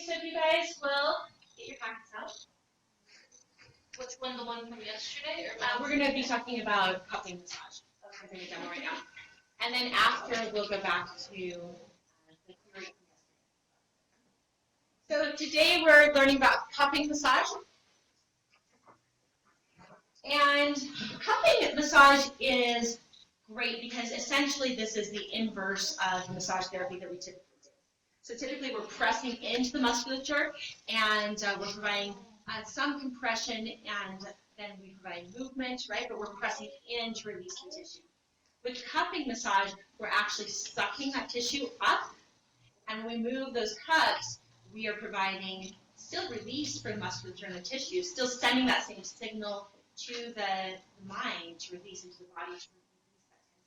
so if you guys will get your packets out. Which one, the one from yesterday? Or we're going to be talking about cupping massage. I'm going to demo right now. And then after, we'll go back to the theory from yesterday. So today we're learning about cupping massage. And cupping massage is great because essentially this is the inverse of the massage therapy that we typically do. So typically we're pressing into the musculature and we're providing some compression and then we provide movement, right? But we're pressing in to release the tissue. With cupping massage, we're actually sucking that tissue up, and when we move those cups, we are providing still release for the musculature and the tissue, still sending that same signal to the mind to release into the body to release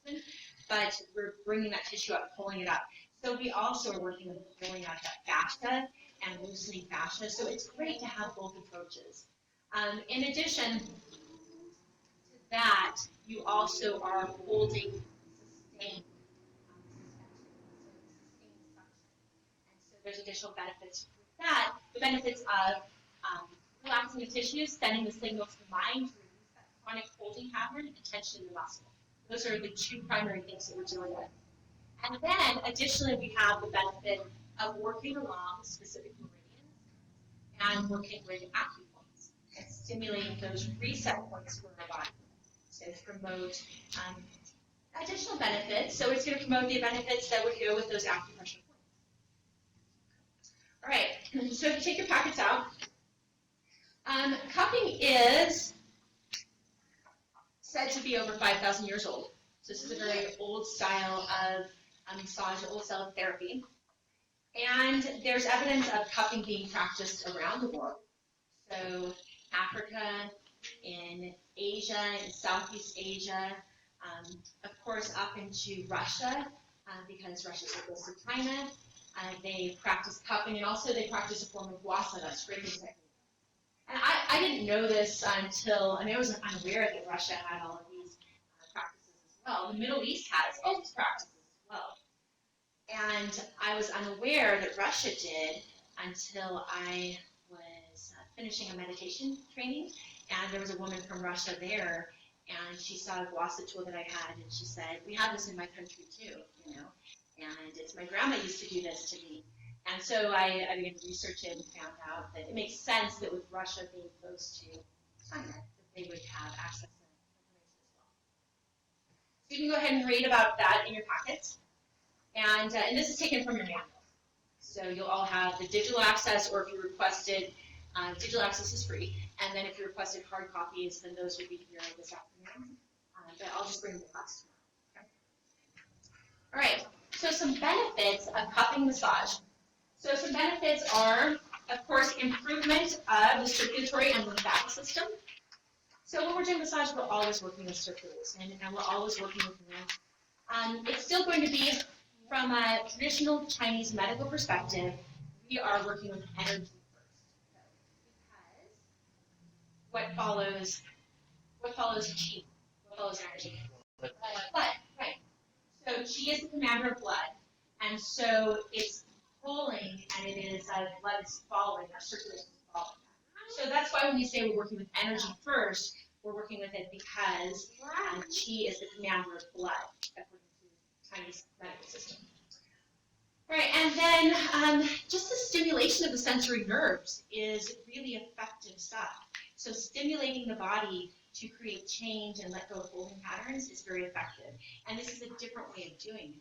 that tension, but we're bringing that tissue up, pulling it up. So we also are working with pulling out that fascia and loosening fascia, so it's great to have both approaches. In addition to that, you also are holding sustained so there's additional benefits with that. The benefits of relaxing the tissue, sending the signal to the mind to release that chronic holding pattern and tension in the muscle. Those are the two primary things that we're dealing with. And then, additionally, we have the benefit of working along specific meridians and working with acupoints and stimulating those reset points for our body to promote additional benefits. So it's going to promote the benefits that would go with those acupressure points. All right, so if you take your packets out, cupping is said to be over 5,000 years old. So this is a very old style of massage, old style of therapy. And there's evidence of cupping being practiced around the world. So Africa, in Asia, in Southeast Asia, of course up into Russia, because Russia is so close to China. They practice cupping, and also they practice a form of wasada, scraping technique. And I didn't know this until, I was unaware that Russia had all of these practices as well. The Middle East has all these practices as well. And I was unaware that Russia did until I was finishing a meditation training, and there was a woman from Russia there, and she saw a guasa tool that I had, and she said, we have this in my country too, and it's my grandma used to do this to me. And so I began to research it and found out that it makes sense that with Russia being close to China, that they would have access to information as well. So you can go ahead and read about that in your packets. And this is taken from your manual. So you'll all have the digital access, or if you requested, digital access is free. And then if you requested hard copies, then those would be here this afternoon. But I'll just bring the class tomorrow. Okay? All right, so some benefits of cupping massage. So some benefits are, of course, improvement of the circulatory and lymphatic system. So when we're doing massage, we're always working with circulation, and we're always working with lymph. It's still going to be, from a traditional Chinese medical perspective, we are working with energy first. Because what follows qi? What follows energy? Blood, right. So qi is the commander of blood, and so it's pulling, and it is blood is following, our circulation is following. So that's why when we say we're working with energy first, we're working with it because qi is the commander of blood, according to the Chinese medical system. All right, and then just the stimulation of the sensory nerves is really effective stuff. So stimulating the body to create change and let go of holding patterns is very effective. And this is a different way of doing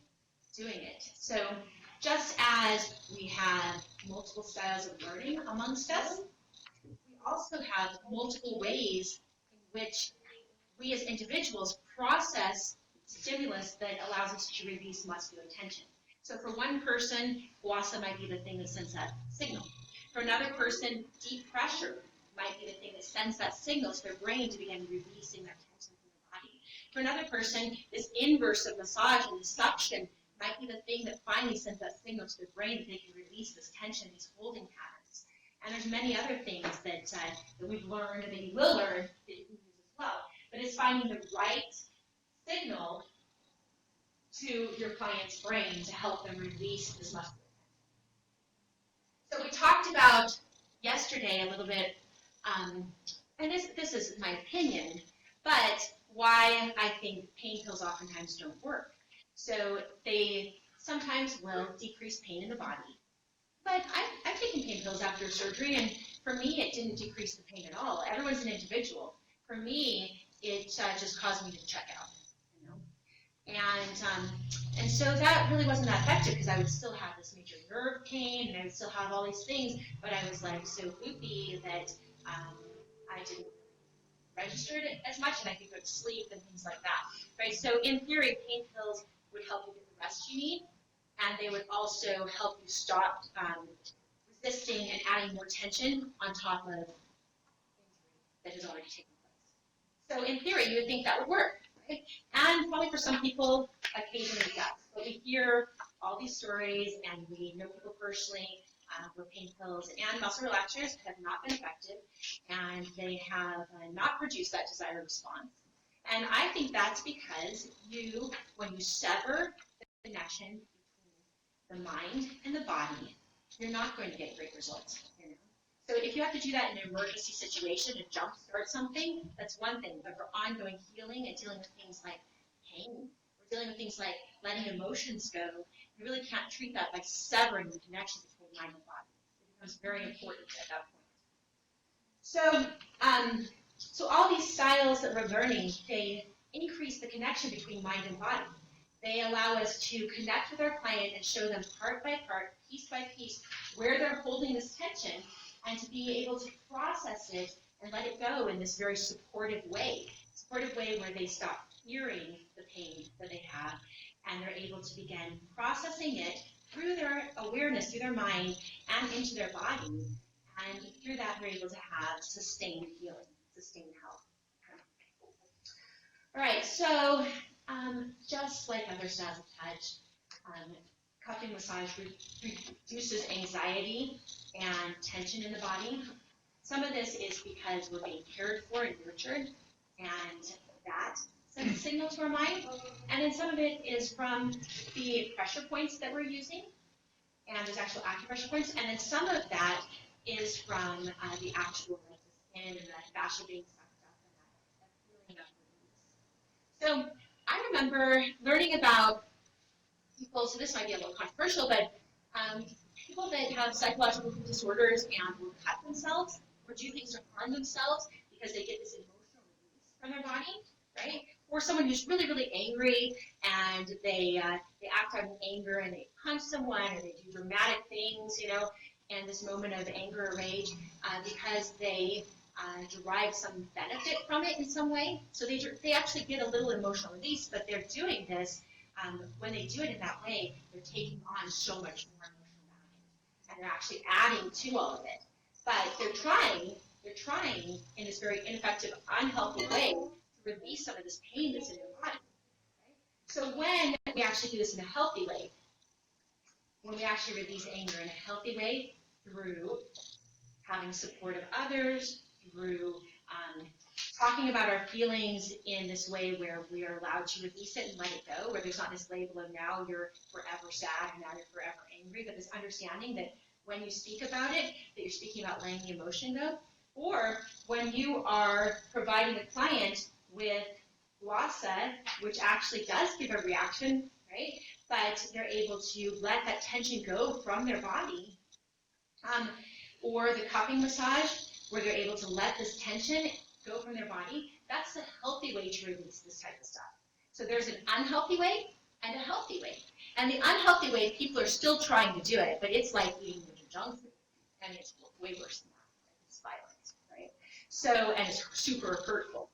it. So just as we have multiple styles of learning amongst us, we also have multiple ways in which we as individuals process stimulus that allows us to release muscular tension. So for one person, guasa might be the thing that sends that signal. For another person, deep pressure might be the thing that sends that signal to their brain to begin releasing that tension from the body. For another person, this inverse of massage and the suction might be the thing that finally sends that signal to their brain that they can release this tension, these holding patterns. And there's many other things that we've learned and that you will learn that you can use as well. But it's finding the right signal to your client's brain to help them release this muscular tension. So we talk talked about yesterday a little bit, and this is my opinion, but why I think pain pills oftentimes don't work. So they sometimes will decrease pain in the body. But I've taken pain pills after surgery, and for me, it didn't decrease the pain at all. Everyone's an individual. For me, it just caused me to check out, you know. And so that really wasn't that effective because I would still have this major nerve pain, and I would still have all these things. But I was like so loopy that I didn't register it as much, and I could go to sleep and things like that. Right. So in theory, pain pills would help you get the rest you need, and they would also help you stop resisting and adding more tension on top of injury that has already taken place. So in theory, you would think that would work, right? And probably for some people, occasionally it does. But we hear all these stories, and we know people personally where pain pills and muscle relaxers have not been effective, and they have not produced that desired response. And I think that's because when you sever the connection between the mind and the body, you're not going to get great results. You know? So if you have to do that in an emergency situation to jumpstart something, that's one thing. But for ongoing healing and dealing with things like pain, or dealing with things like letting emotions go, you really can't treat that by severing the connection between mind and body. It becomes very important at that point. So all these styles that we're learning, they increase the connection between mind and body. They allow us to connect with our client and show them part by part, piece by piece, where they're holding this tension, and to be able to process it and let it go in this very supportive way where they stop fearing the pain that they have, and they're able to begin processing it through their awareness, through their mind, and into their body. And through that, they're able to have sustained healing, sustained health. All right, so just like other styles of touch, cupping massage reduces anxiety and tension in the body. Some of this is because we're being cared for and nurtured, and that sends a signal to our mind. And then some of it is from the pressure points that we're using, and there's actual acupressure points. And then some of that is from the actual skin and the fascia being sucked up and that feeling of release. So I remember learning about people, so this might be a little controversial, but people that have psychological disorders and will cut themselves or do things to harm themselves because they get this emotional release from their body, right? Or someone who's really, really angry and they act out of anger and they punch someone or they do dramatic things, you know, in this moment of anger or rage because they derive some benefit from it in some way. So they actually get a little emotional release, but they're doing this. When they do it in that way, they're taking on so much more emotional baggage, and they're actually adding to all of it. But they're trying in this very ineffective, unhealthy way to release some of this pain that's in their body. Right? So when we actually do this in a healthy way, when we actually release anger in a healthy way through having support of others, through talking about our feelings in this way where we are allowed to release it and let it go, where there's not this label of now you're forever sad and now you're forever angry, but this understanding that when you speak about it, that you're speaking about letting the emotion go, or when you are providing a client with glossa, which actually does give a reaction, right, but they're able to let that tension go from their body, or the cupping massage, where they're able to let this tension go from their body, that's the healthy way to release this type of stuff. So there's an unhealthy way and a healthy way. And the unhealthy way, people are still trying to do it, but it's like eating junk food, and it's way worse than that. It's violent, right? So, and it's super hurtful.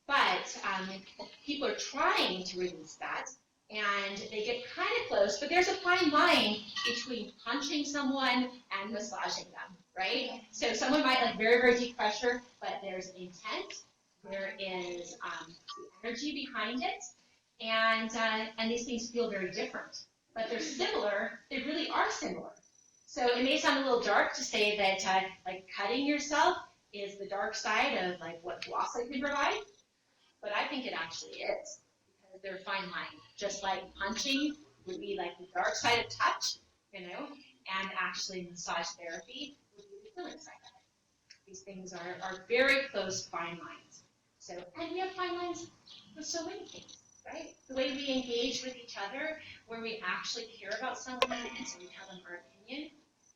But people are trying to release that, and they get kind of close, but there's a fine line between punching someone and massaging them, right? So someone might like very, very deep pressure, but there's intent, there is the energy behind it, and these things feel very different. But they're similar, they really are similar. So it may sound a little dark to say that like cutting yourself is the dark side of like what glossa can provide, but I think it actually is, because they're a fine line. Just like punching would be like the dark side of touch, you know, and actually massage therapy would be the healing side of it. These things are very close fine lines. So, and we have fine lines with so many things, right? The way we engage with each other, where we actually care about someone, and so we tell them our opinion,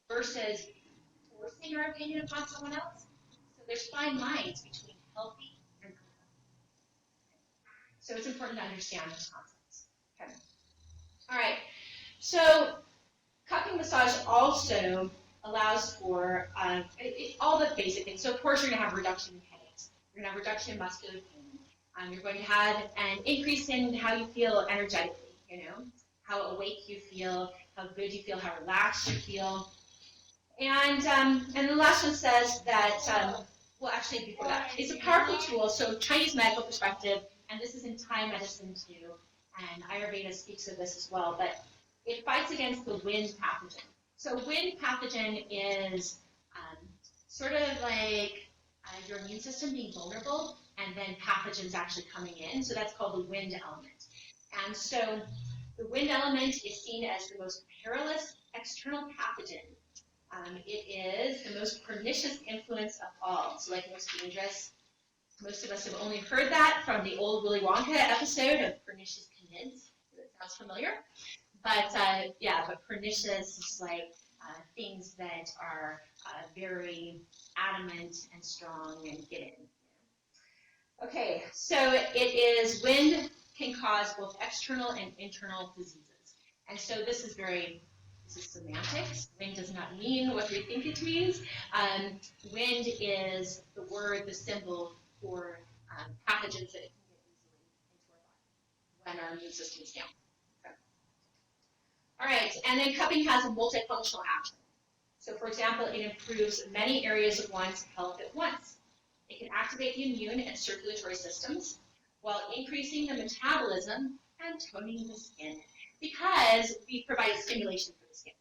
versus forcing our opinion upon someone else. So there's fine lines between healthy and unhealthy. So it's important to understand those concepts. Okay. All right. So cupping massage also allows for all the basic things. So of course you're going to have reduction in headaches. You're going to have reduction in muscular pain. You're going to have an increase in how you feel energetically, how awake you feel, how good you feel, how relaxed you feel. And the last one says that, well, actually before that, it's a powerful tool. So Chinese medical perspective, and this is in Thai medicine too, and Ayurveda speaks of this as well, but it fights against the wind pathogen. So wind pathogen is sort of like your immune system being vulnerable, and then pathogens actually coming in. So that's called the wind element. And so the wind element is seen as the most perilous external pathogen. It is the most pernicious influence of all, so like most dangerous. Most of us have only heard that from the old Willy Wonka episode of Pernicious Convinced. That sounds familiar. But but pernicious is like things that are very adamant and strong and get in. Okay, so wind can cause both external and internal diseases. And so this is semantics. Wind does not mean what we think it means. Wind is the word, the symbol for pathogens that it can get easily into our body when our immune system is down. Okay. All right, and then cupping has a multifunctional action. So for example, it improves many areas of one's health at once. It can activate the immune and circulatory systems while increasing the metabolism and toning the skin, because we provide stimulation for the skin.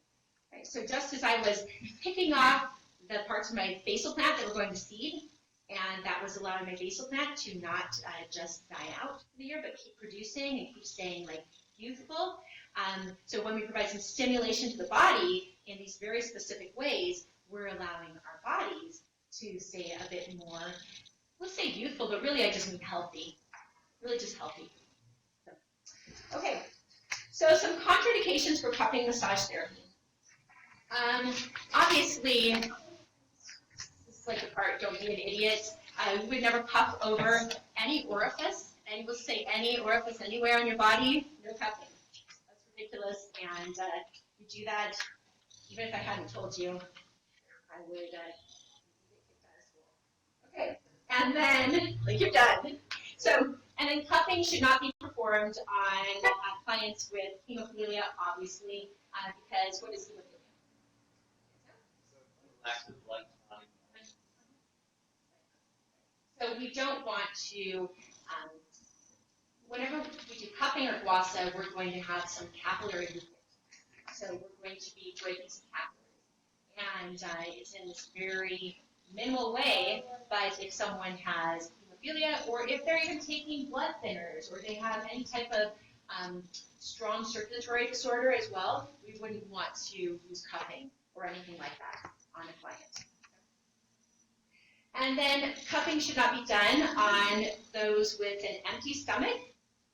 Right? So just as I was picking off the parts of my basal plant that were going to seed, and that was allowing my basal plant to not just die out for the year, but keep producing and keep staying like youthful. So when we provide some stimulation to the body in these very specific ways, we're allowing our bodies to stay a bit more, let's say youthful, but really I just mean healthy. Really just healthy. Okay, so some contraindications for cupping massage therapy. Obviously, this is like the part, don't be an idiot. You would never cup over any orifice, and we'll say any orifice anywhere on your body, no cupping. That's ridiculous, and you do that, even if I hadn't told you, I would get kicked out of school. Okay, and then, like you're done. So, and then cupping should not be performed on clients with hemophilia, obviously, because what is hemophilia? Lack of blood. So we don't want to, whenever we do cupping or guasa, we're going to have some capillary movement. So we're going to be breaking some capillaries. And it's in this very minimal way, but if someone has hemophilia, or if they're even taking blood thinners, or they have any type of strong circulatory disorder as well, we wouldn't want to use cupping or anything like that on a client. And then cupping should not be done on those with an empty stomach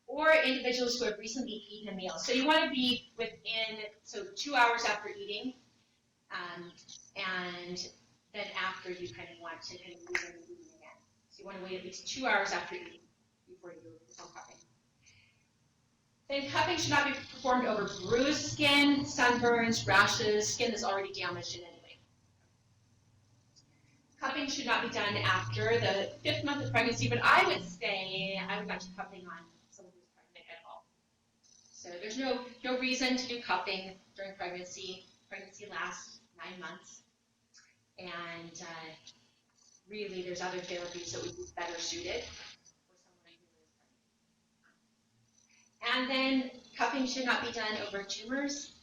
or individuals who have recently eaten a meal. So you want to be within, 2 hours after eating, and then after you kind of want to kind of resume eating again. So you want to wait at least 2 hours after eating before you perform cupping. Then cupping should not be performed over bruised skin, sunburns, rashes, skin that's already damaged in any way. Cupping should not be done after the 5th month of pregnancy, but I would say I would not do cupping on someone who's pregnant at all. So there's no reason to do cupping during pregnancy. Pregnancy lasts 9 months, and really there's other therapies that would be better suited for someone who is pregnant. And then cupping should not be done over tumors.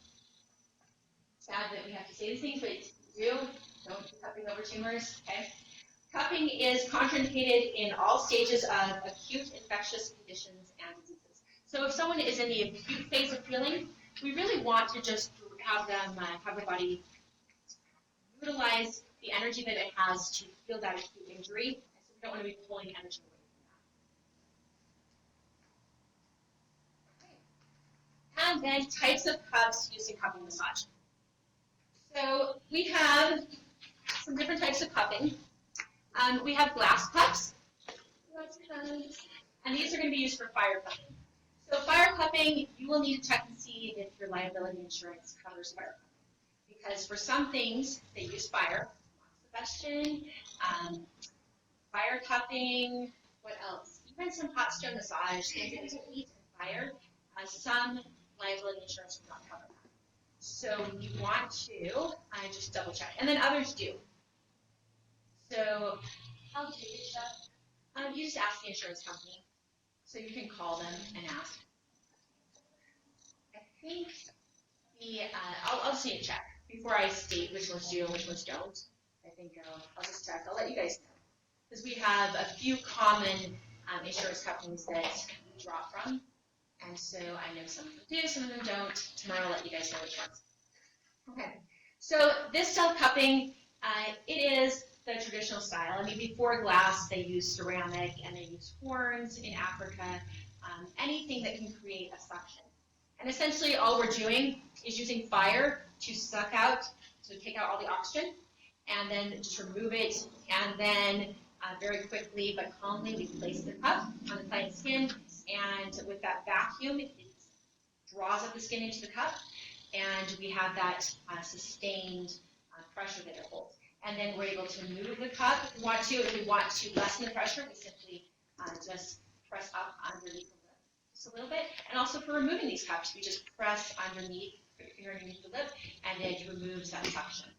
Sad that we have to say these things, but don't do cupping over tumors, okay? Cupping is contraindicated in all stages of acute infectious conditions and diseases. So if someone is in the acute phase of healing, we really want to just have the body utilize the energy that it has to heal that acute injury. And so we don't want to be pulling energy away from that. Okay. And then types of cups used in cupping massage. So we have some different types of cupping. We have glass cups, and these are going to be used for fire cupping. So fire cupping, you will need to check and see if your liability insurance covers fire cupping. Because for some things, they use fire. Combustion, fire cupping, what else? Even some hot stone massage, things that use heat and fire, some liability insurance will not cover that. So you want to just double check. And then others do. So how do you check? You just ask the insurance company. So you can call them and ask. I think I'll see and check before I state which ones do and which ones don't. I think I'll just check. I'll let you guys know. Because we have a few common insurance companies that we draw from. And so I know some of them do, some of them don't. Tomorrow I'll let you guys know which ones. Okay. So this style of cupping, it is the traditional style. I mean, before glass, they used ceramic and they used horns in Africa, anything that can create a suction. And essentially all we're doing is using fire to suck out, to take out all the oxygen, and then just remove it, and then very quickly but calmly we place the cup on the client's skin, and with that vacuum, it draws up the skin into the cup, and we have that sustained pressure that it holds. And then we're able to move the cup if we want to. If we want to lessen the pressure, we simply just press up underneath the lip just a little bit. And also for removing these cups, we just press underneath, put your finger underneath the lip, and it removes that suction.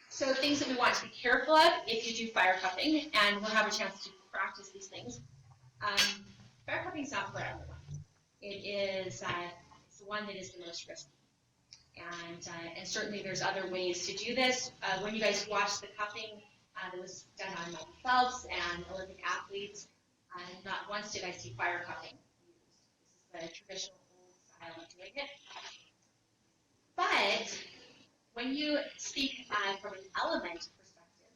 So things that we want to be careful of if you do fire cupping, and we'll have a chance to practice these things. Fire cupping is not for everyone. It is it's the one that is the most risky. And certainly there's other ways to do this. When you guys watch the cupping that was done on Michael Phelps and Olympic athletes, not once did I see fire cupping used. This is the traditional old style of doing it. But when you speak from an element perspective,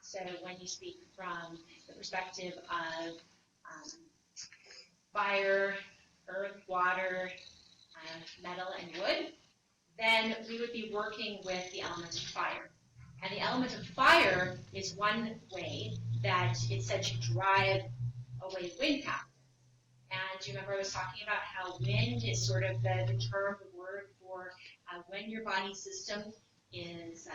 so when you speak from the perspective of fire, earth, water, metal, and wood, then we would be working with the element of fire. And the element of fire is one way that it's said to drive away wind pathogens. And do you remember I was talking about how wind is sort of the term, the word for when your body system is, the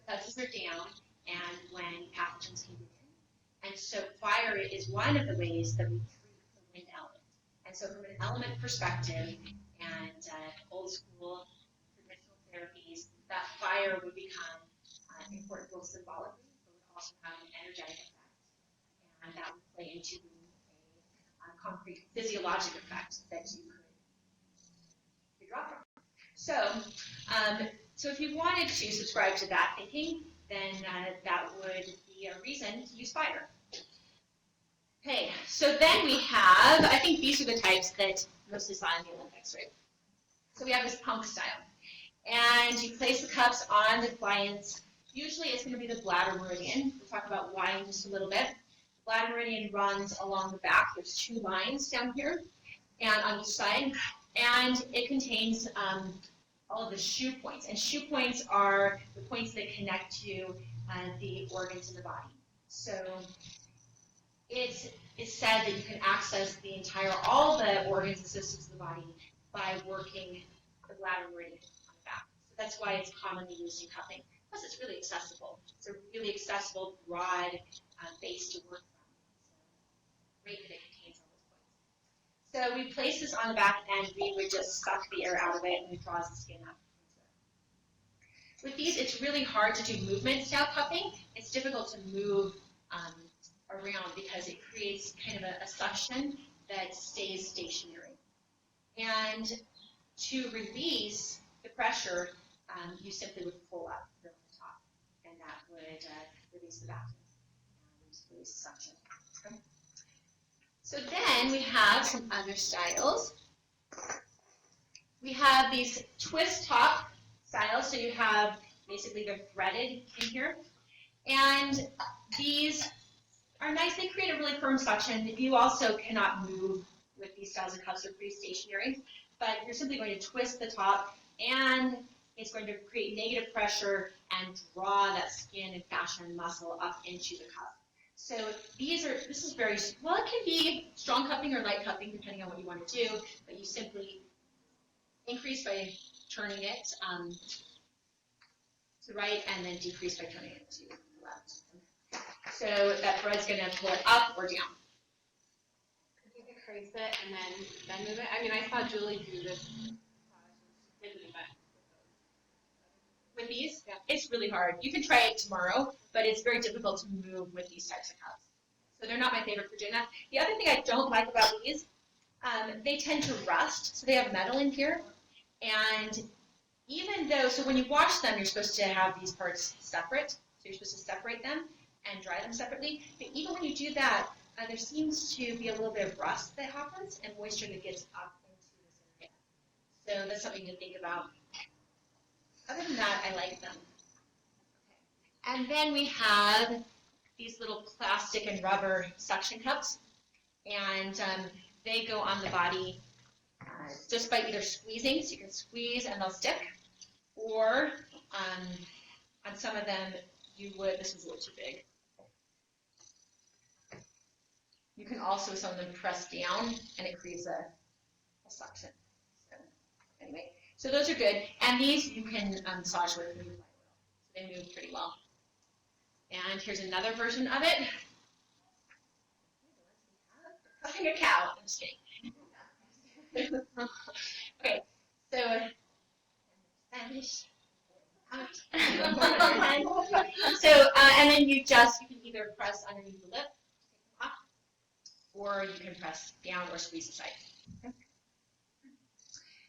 defenses are down and when pathogens can get in. And so fire is one of the ways that we treat the wind element. And so from an element perspective and old school traditional therapies, that fire would become important both symbolically, but would also have an energetic effect. And that would play into a concrete physiologic effect that you could draw from. So if you wanted to subscribe to that thinking, then that would be a reason to use fire. Okay, so then we have, I think these are the types that mostly saw in the Olympics, right? So we have this pump style. And you place the cups on the client's, usually it's going to be the bladder meridian. We'll talk about why in just a little bit. The bladder meridian runs along the back. There's two lines down here and on each side. And it contains all of the shoe points. And shoe points are the points that connect to the organs in the body. So it's said that you can access the all the organs and systems of the body by working the bladder meridian on the back. So that's why it's commonly used in cupping. Plus, it's really accessible. It's a really accessible, broad base to work from. So great that it contains all those points. So we place this on the back, and we would just suck the air out of it, and it draws the skin up. With these, it's really hard to do movement style cupping. It's difficult to move around because it creates kind of a suction that stays stationary. And to release the pressure, you simply would pull up the top, and that would release the vacuum and release the suction. Okay. So then we have some other styles. We have these twist top styles, so you have basically they're threaded in here. And these are nice. They create a really firm suction. You also cannot move with these styles of cuffs. They're pretty stationary, but you're simply going to twist the top, and it's going to create negative pressure and draw that skin and fascia and muscle up into the cuff. So this is very, well, it can be strong cupping or light cupping depending on what you want to do, but you simply increase by turning it to the right and then decrease by turning it to the left. So that thread's going to pull it up or down. Increase it and then move it. I mean, I saw Julie do this. With these, yeah, it's really hard. You can try it tomorrow, but it's very difficult to move with these types of cuffs. So they're not my favorite for doing that. The other thing I don't like about these, they tend to rust. So they have metal in here. And even though, so when you wash them, you're supposed to have these parts separate. So you're supposed to separate them and dry them separately. But even when you do that, there seems to be a little bit of rust that happens and moisture that gets up into this area. So that's something to think about. Other than that, I like them. And then we have these little plastic and rubber suction cups, and they go on the body just by either squeezing, so you can squeeze and they'll stick, or on some of them you would, this is a little too big. You can also, some of them press down and it creates a suction. So anyway, so those are good, and these you can massage with really light oil, so they move pretty well. And here's another version of it. Cuffing a cow. I'm just kidding. Okay, so Spanish. So and then you can either press underneath the lip, or you can press down or squeeze the side. Okay.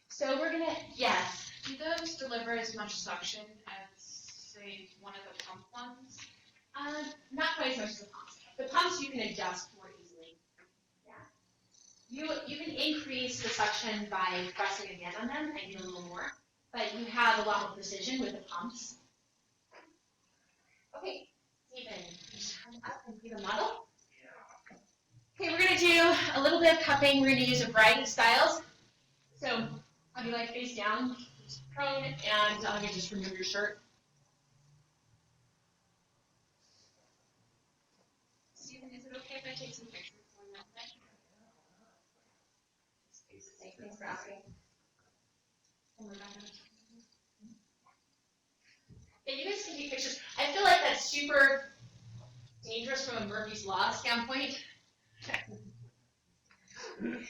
So we're gonna, yes. Do those deliver as much suction as, say, one of the pump ones? Not quite as much as the pumps. The pumps you can adjust more easily. Yeah. You can increase the suction by pressing again on them and get a little more, but you have a lot more precision with the pumps. Okay, Stephen, turn up and be the model. Okay, we're going to do a little bit of cupping. We're going to use a variety of styles. So I'll be like face down, prone, and I'm going to just remove your shirt. Stephen, is it okay if I take some pictures on that side? Thanks for asking. Yeah, you guys can take pictures. I feel like that's super dangerous from a Murphy's Law standpoint.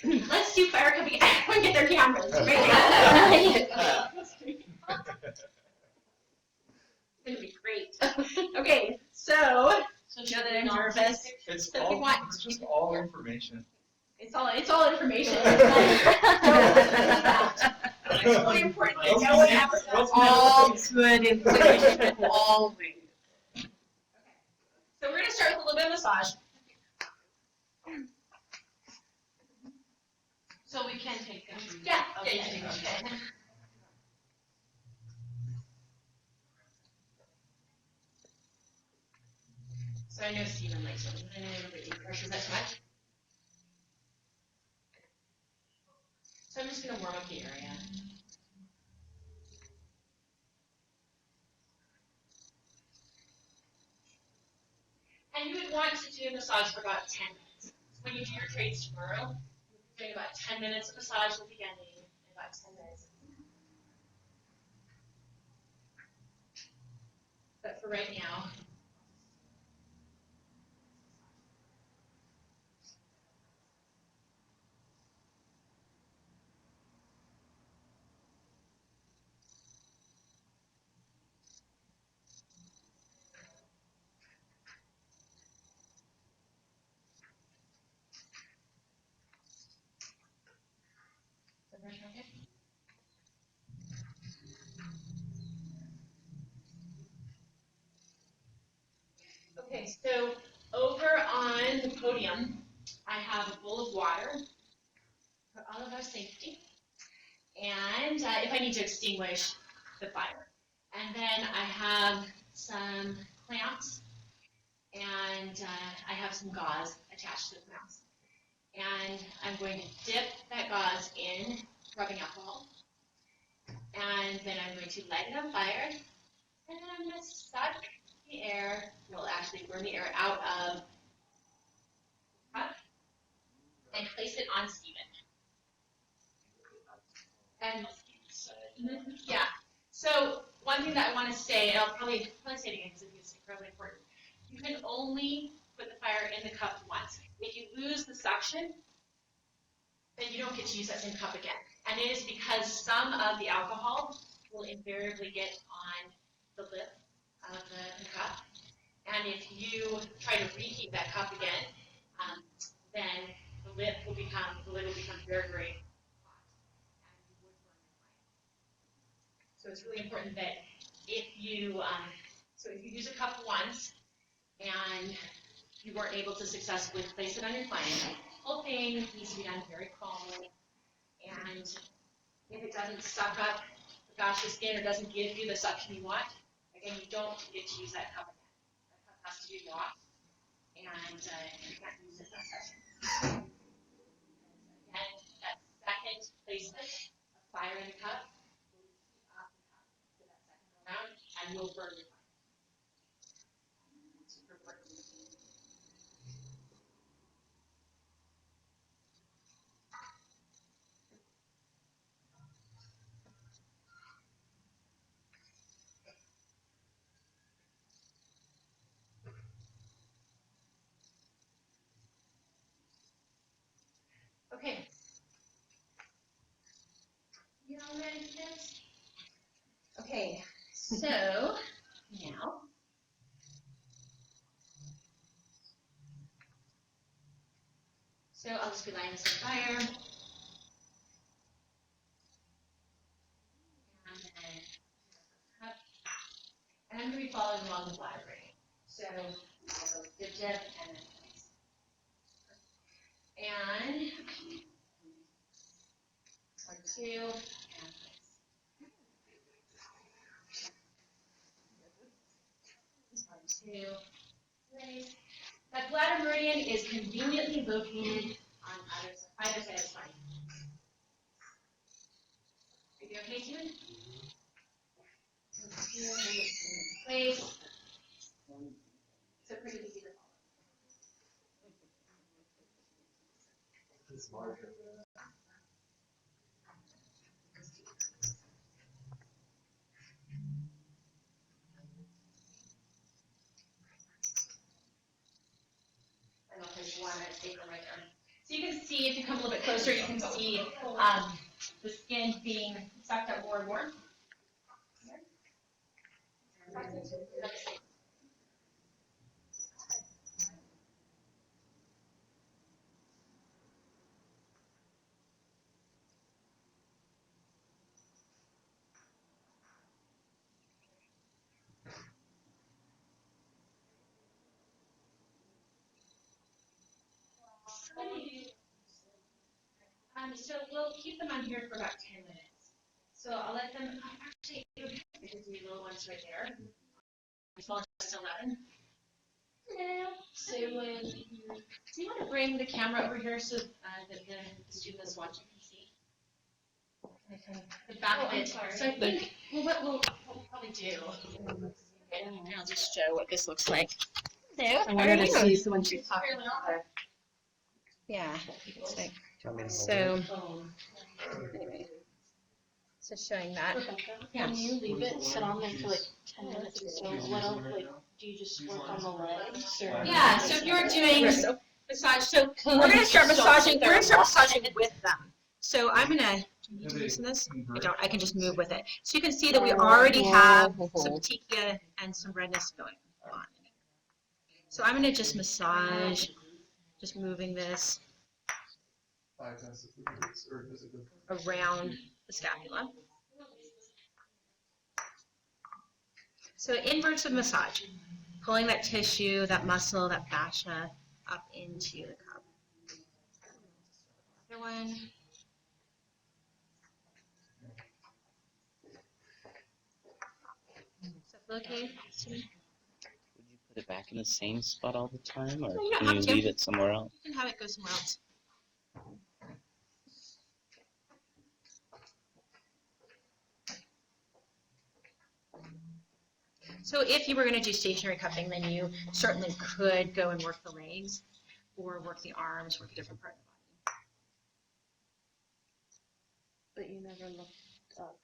Let's do fire cupping. Everyone get their cameras. Right? It's going to be great. Okay, so now that I'm nervous, It's so just all information. It's all information. It's really important that no one ever does. All good information, always. So we're going to start with a little bit of massage. So we can take them. Yeah. Okay. Okay. So I know Stephen likes them. I know everybody pressures that too much. So I'm just going to warm up the area. And you would want to do a massage for about 10 minutes. So when you do your trades tomorrow, you're doing about 10 minutes of massage at the beginning and about 10 minutes. But for right now, okay, so over on the podium, I have a bowl of water for all of our safety. and if I need to extinguish the fire. And then I have some clamps, and I have some gauze attached to the clamps. And I'm going to dip that gauze in rubbing alcohol, and then I'm going to light it on fire, and then I'm going to suck the air, well actually burn the air out of the cup, and place it on Stephen. And yeah, so one thing that I want to say, and I'll probably say it again because it's incredibly important, you can only put the fire in the cup once. If you lose the suction, then you don't get to use that same cup again. And it is because some of the alcohol will invariably get on the lip of the cup. And if you try to reheat that cup again, then the lid will become very, very hot. And you would burn your flame. So it's really important that if you use a cup once and you weren't able to successfully place it on your flame, the whole thing needs to be done very calmly. And if it doesn't suck up the fascia skin or doesn't give you the suction you want, again, you don't get to use that cup again. That cup has to be washed, and you can't use it for session. Again, that second placement of fire in the cup will heat up the cup for that second go round, and you'll burn your fire. Super important. Okay. You all ready for this? Okay, so now I'll just be lighting this on fire. And I'm going to be following along the fire rate. So I'll go dip, dip, and then place. And 1, 2, and place. 1, 2, place. That bladder meridian is conveniently located on either side of the spine. Are you okay, Stephen? Place. So pretty easy to follow. It's larger. And I'll place one at a staple right there. So you can see, if you come a little bit closer, you can see the skin being sucked up more and more. So we'll keep them on here for about 10 minutes. So I'll let them, actually, there's the little ones right there. Small just 11. Hello. So do you want to bring the camera over here so that the student that's watching can see? The back of it. So I think, well, what we'll probably do, and I'll just show what this looks like. Hello. I wanted to see so when she's talking. Yeah, it's like, so, anyway, so showing that. Yeah. Can you leave it sit on there for like 10 minutes or so? What else, like, do you just work on the legs or? Yeah, so if you're doing massage, so we're gonna start massaging with them. So I'm gonna, do you need to loosen this? I don't, I can just move with it. So you can see that we already have some petechia and some redness going on. So I'm gonna just massage, just moving this around the scapula. So inverts of massage, pulling that tissue, that muscle, that fascia up into the cup. Other one. Okay. Would you put it back in the same spot all the time, or No, you don't can have you to. leave it somewhere else? You can have it go somewhere else. So if you were going to do stationary cupping, then you certainly could go and work the legs or work the arms, work a different part of the body. But you never looked up.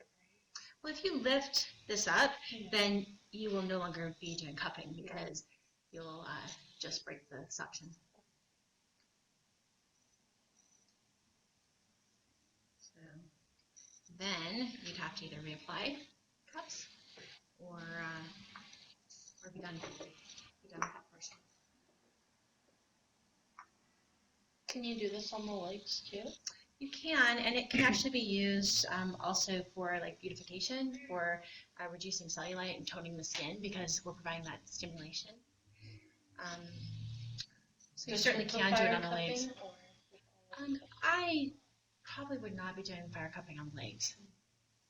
Well, if you lift this up, then you will no longer be doing cupping because you'll just break the suction. So then you'd have to either reapply cups or be done with that portion. Can you do this on the legs too? You can, and it can actually be used also for like beautification, for reducing cellulite and toning the skin because we're providing that stimulation. So you certainly can do it on the legs. I probably would not be doing fire cupping on the legs.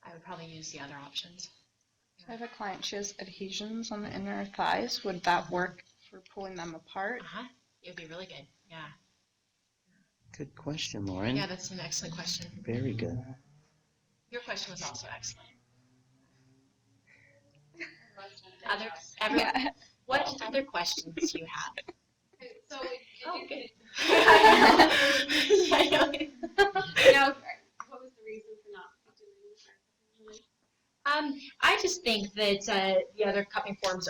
I would probably use the other options. I have a client, she has adhesions on the inner thighs. Would that work for pulling them apart? It would be really good. Yeah. Good question, Lauren. Yeah, that's an excellent question. Very good. Your question was also excellent. What other questions do you have? Okay, so Good. now, what was the reason for not doing the I just think that the other cupping forms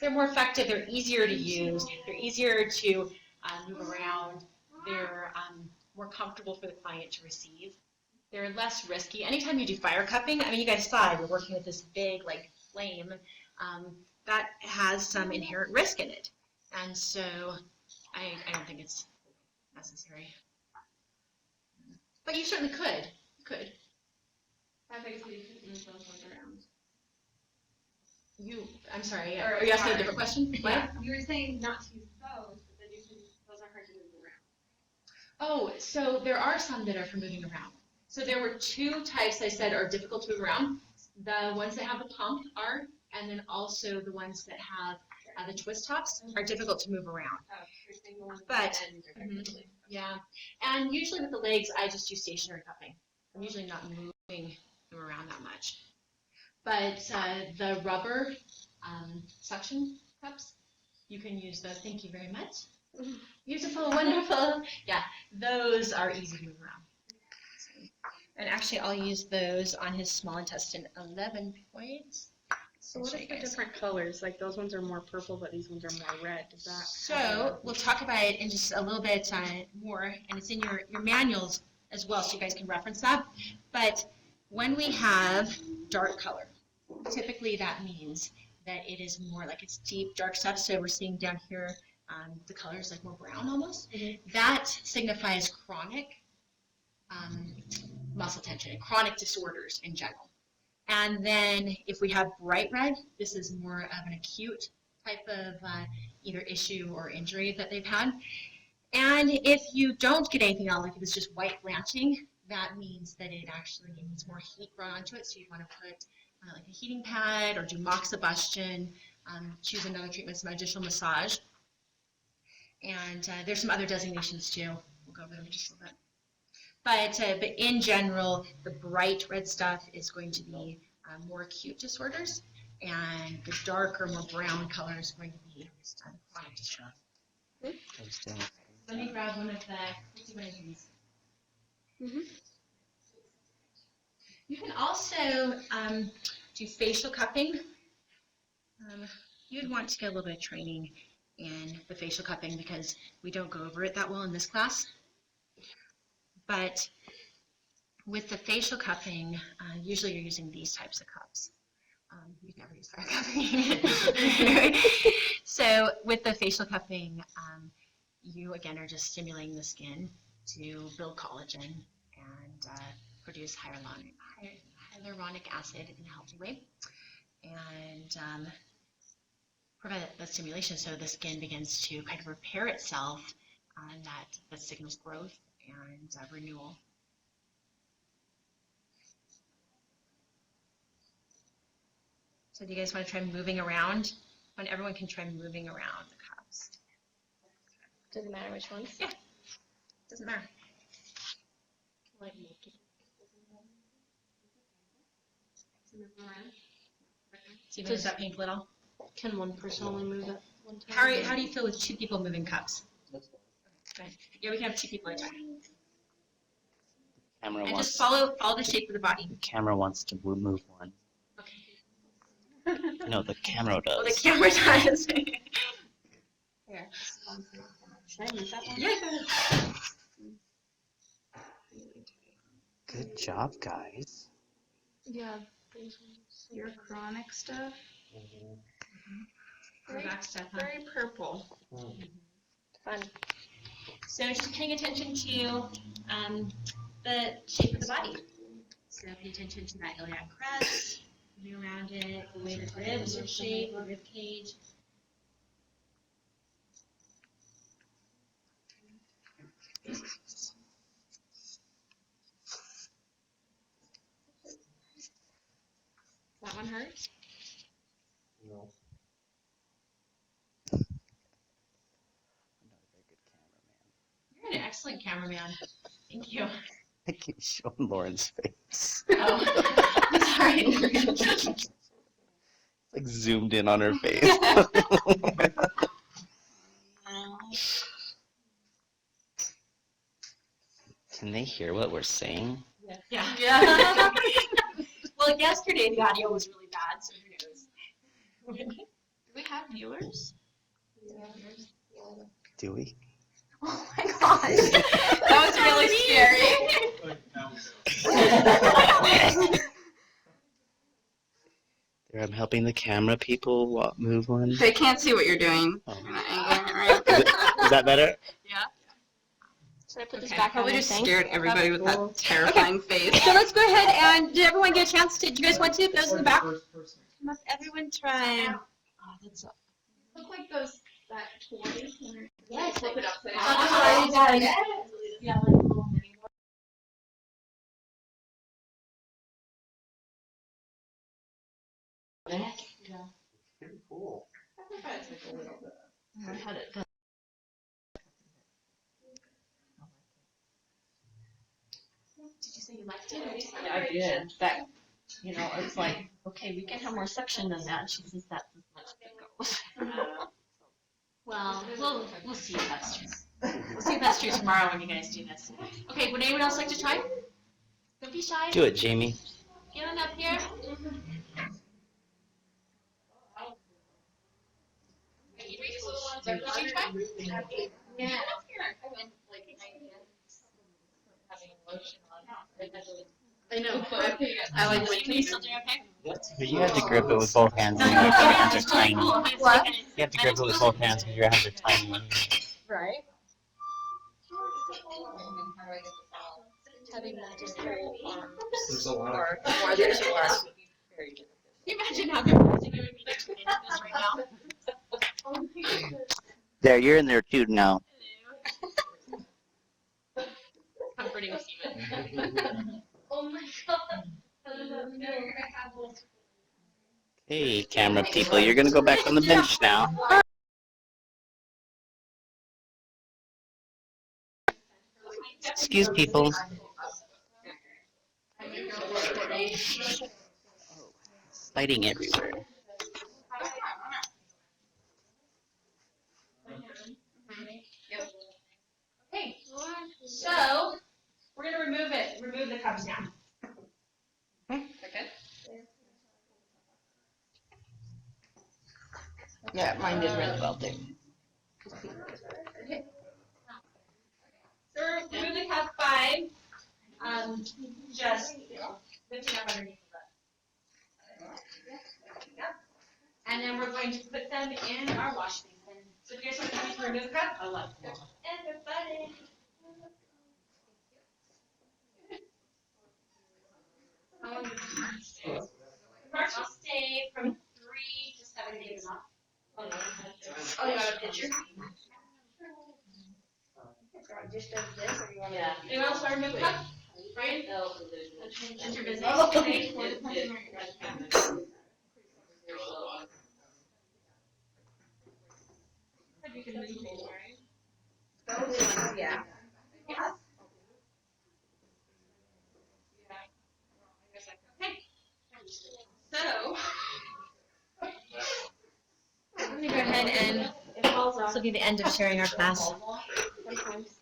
they're more effective, they're easier to use, they're easier to move around, they're more comfortable for the client to receive. They're less risky. Anytime you do fire cupping, I mean, you guys saw you're working with this big like flame, that has some inherent risk in it. And so I don't think it's necessary. But you certainly could. You could. I'm sorry, are you asking a different question? Yeah, you were saying not to use those, but then you can, those are hard to move around. Oh, so there are some that are for moving around. So there were two types I said are difficult to move around. The ones that have the pump are, and then also the ones that have the twist tops are difficult to move around. But, yeah, and usually with the legs, I just do stationary cupping. I'm usually not moving them around that much. But the rubber suction cups, you can use those. Thank you very much. Beautiful, wonderful. Yeah, those are easy to move around. And actually, I'll use those on his small intestine 11 points. So what are the different colors? Like those ones are more purple, but these ones are more red. Does that? So we'll talk about it in just a little bit more, and it's in your manuals as well, so you guys can reference that. But when we have dark color, typically that means that it is more like it's deep dark stuff. So we're seeing down here the color is like more brown almost. That signifies chronic muscle tension and chronic disorders in general. And then if we have bright red, this is more of an acute type of either issue or injury that they've had. And if you don't get anything on, like if it's just white blanching, that means that it actually needs more heat brought onto it. So you'd want to put like a heating pad or do moxibustion, choose another treatment, some additional massage. And there's some other designations too. We'll go over them just a little bit. But in general, the bright red stuff is going to be more acute disorders, and the darker, more brown color is going to be chronic disorders. Let me grab one of these. You can also do facial cupping. You'd want to get a little bit of training in the facial cupping because we don't go over it that well in this class. But with the facial cupping, usually you're using these types of cups. You've never used fire cupping. So with the facial cupping, you again are just stimulating the skin to build collagen and produce hyaluronic acid in a healthy way, and provide that stimulation so the skin begins to kind of repair itself, and that signals growth and renewal. So do you guys want to try moving around? When everyone can try moving around the cups. Doesn't matter which ones. Yeah. Doesn't matter. Like multiple. See if it does that pink little. Can one person only move at one time? How do you feel with two people moving cups? That's fine. Good. Yeah, we can have two people at a time. Camera And wants. just follow the shape of the body. The camera wants to move one. Okay. No, the camera Well, the does. camera does. Here. Should I move that one? Yeah, go ahead. Good job, guys. Yeah. Your chronic stuff, Go back step, huh? very purple. Fun. So just paying attention to the shape of the body. So pay attention to that iliac crest, moving around it, the way the ribs are shaped, the rib cage. That one hurt? No. You're an excellent cameraman. Thank you. I keep showing Lauren's face. Oh, I'm sorry. Like zoomed in on her face. Can they hear what we're saying? Yeah. Yeah. Well, yesterday the audio was really bad, so who knows? Do we have viewers? Do we? Oh my gosh. That was really scary. There, I'm helping the camera people move one. They can't see what you're doing. Oh. You're not angling it right. Is that better? Should I put this Okay, back on Probably the just thing? scared everybody with that terrifying face. So let's go ahead and did everyone get a chance to? Do you guys want to? Those in the back. First person. Must everyone try? Oh, that's up. Look like those, that toy. Yes. Flip it upside Oh, down. yes. Yeah, like a little mini one. Pretty cool. I had it done. Did you say you liked it? Yeah, I did. That, you know, it's like, okay, we can have more suction than that. She says that's as much as it goes. Well, we'll see if that's true. We'll see if that's true tomorrow when you guys do this. Okay, would anyone else like to try? Don't be shy. Do it, Jamie. Get on up here. Did you try? Yeah. I know, but I like the Can you still do okay? But you have to grip it with both hands. Your hands are tiny. What? You have to grip it with both hands because your hands are tiny. Right. Having that just whole arms There's a lot or of. more than 2 arms would be very difficult. Can you imagine how confusing it would be to explain this right now? There, you're in there too now. Comforting to see it. Oh my god. Hey, camera people, you're gonna go back on the bench now. Excuse people. Fighting everywhere. Okay, so we're gonna remove the cups now. Yeah, mine did really well too. So we're removing cup 5, just lifting up underneath the Yep. And then we're going to put them in our wash basin. So if you guys want to come to remove a cup, I'll let everybody. Marks will stay from 3 to 7 days off. Oh, you got a picture? Just does this, or you want to? Yeah. Anyone else want to remove a cup? Brian? No. That's your business. Oh. Okay. You can move these, right? Those ones, yeah. Yes. Okay. So, I'm gonna go ahead and It falls off this will be the end of sharing our class. sometimes.